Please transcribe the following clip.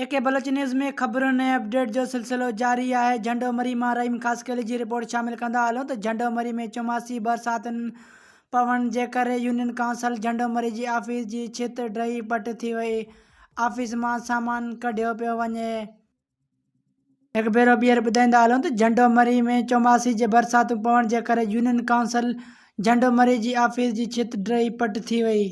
एके Baloch news में ख़बरुनि ऐं अपडेट जो सिलसिलो जारी आहे। झंडोमरी मां रहीम ख़ासकली जी रिपोर्ट शामिल कंदा हलूं त झंडोमरी में चौमासी बरसातुनि पवण जे करे यूनियन काउंसिल झंडोमरी जी ऑफिस जी छित ढही पट थी वई। ऑफिस मां सामान कढियो पियो वञे। एक भेरो ॿीहर ॿुधाईंदा हलूं त झंडोमरी में चौमासी जे बरसातूं पवण जे करे यूनियन काउंसिल झंडोमरी जी ऑफिस जी छित ढही पट थी वई।